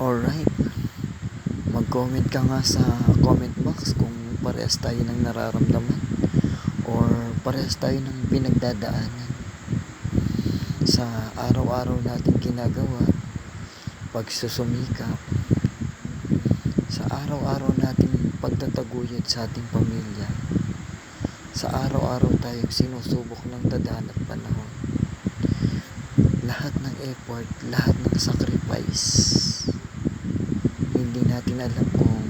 Alright, mag-comment ka nga sa comment box kung parehas tayo ng nararamdaman or parehas tayo ng pinagdadaanan sa araw-araw nating ginagawa, pagsusumikap, sa araw-araw nating pagtataguyod sa ating pamilya, sa araw-araw tayong sinusubok ng tadhana at panahon. Lahat ng effort, lahat ng sacrifice, hindi natin alam kung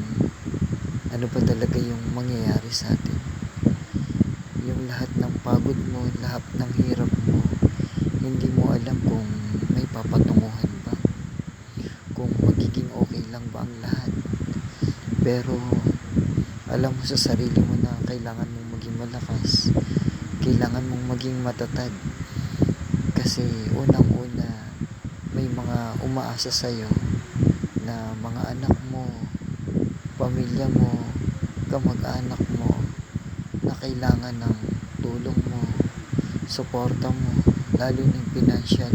ano ba talaga yung mangyayari sa atin. Yung lahat ng pagod mo, lahat ng hirap mo, hindi mo alam kung may papatunguhan ba, kung magiging okay lang ba ang lahat. Pero alam mo sa sarili mo na kailangan mong maging malakas, kailangan mong maging matatag, kasi unang-una may mga umaasa sa'yo na mga anak mo, pamilya mo, kamag-anak mo na kailangan ng tulong mo, suporta mo, lalo ng pinansyal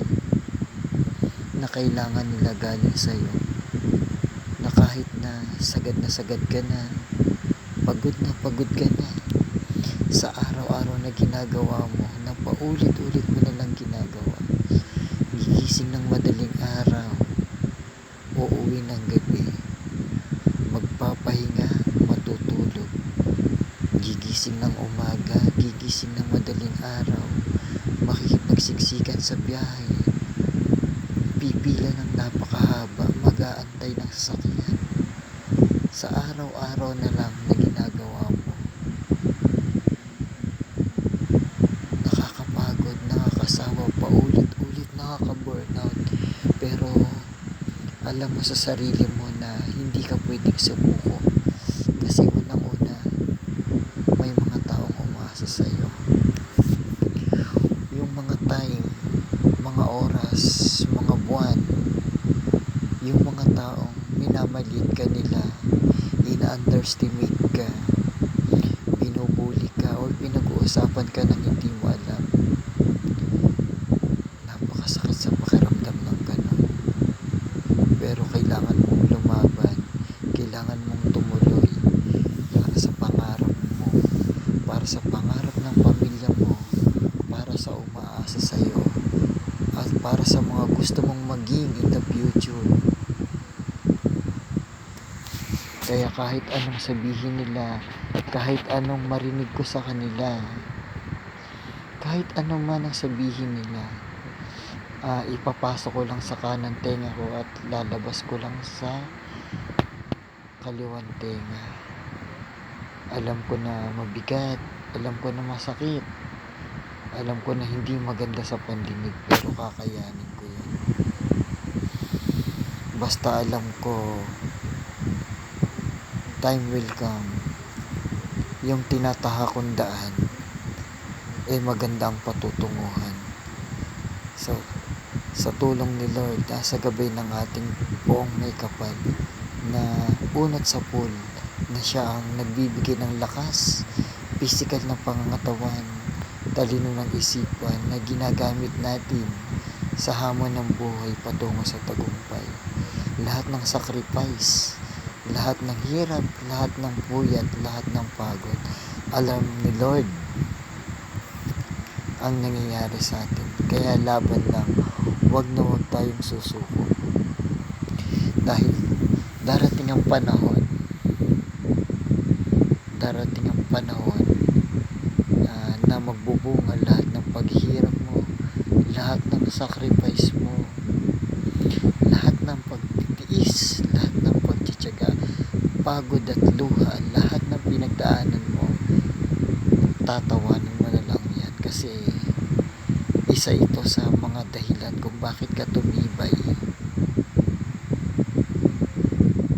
na kailangan nila galing sa'yo, na kahit na sagad ka na, pagod ka na sa araw-araw na ginagawa mo, na paulit-ulit mo na lang ginagawa, gigising ng madaling araw, uuwi ng gabi, magpapahinga, matutulog, gigising ng umaga, gigising ng madaling araw, makikipagsiksikan sa biyahe, pipila ng napakahaba, mag-aantay ng sasakyan, sa araw-araw na lang na ginagawa mo. Nakakapagod, nakakasawa, paulit-ulit, nakaka-burnout, pero alam mo sa sarili mo na hindi ka pwedeng sumuko, kasi unang-una may mga taong umaasa sa iyo. Yung mga time, mga oras, mga buwan, yung mga taong minamalit ka nila, ina-underestimate ka, binubuli ka, or pinag-uusapan ka ng hindi mo alam. Napakasakit sa pakiramdam ng ganun. Pero kailangan mong lumaban, kailangan mong tumuloy para sa pangarap mo, para sa pangarap ng pamilya mo, para sa umaasa sa iyo, at para sa mga gusto mong maging in the future. Kaya kahit anong sabihin nila, kahit anong marinig ko sa kanila, kahit anong man ang sabihin nila, ipapasok ko lang sa kanang tenga ko at lalabas ko lang sa kaliwang tenga. Alam ko na mabigat, alam ko na masakit, alam ko na hindi maganda sa pandinig, pero kakayanin ko yun. Basta alam ko, time will come, yung tinatahakong daan magandang patutunguhan. So, sa tulong ni Lord, sa gabay ng ating buong may kapal, na unat sa pool, na siya ang nagbibigay ng lakas, physical na pangangatawan, talino ng isipan, na ginagamit natin sa hamon ng buhay patungo sa tagumpay. Lahat ng sacrifice, lahat ng hirap, lahat ng puyat, lahat ng pagod, alam ni Lord ang nangyayari sa atin. Kaya laban lang, wag na wag tayong susuko, dahil darating ang panahon, na magbubunga lahat ng paghihirap mo, lahat ng sacrifice mo, lahat ng pagtitiis, lahat ng pagtitiyaga, pagod at luha, lahat ng pinagdaanan mo, tatawanan mo na lang yan, kasi isa ito sa mga dahilan kung bakit ka tumibay.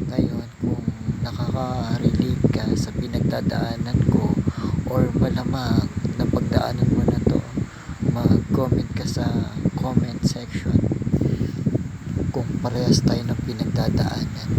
Ngayon, kung nakaka-relate ka sa pinagdadaanan ko, or malamang na pagdaanan mo na to, mag-comment ka sa comment section kung parehas tayo ng pinagdadaanan.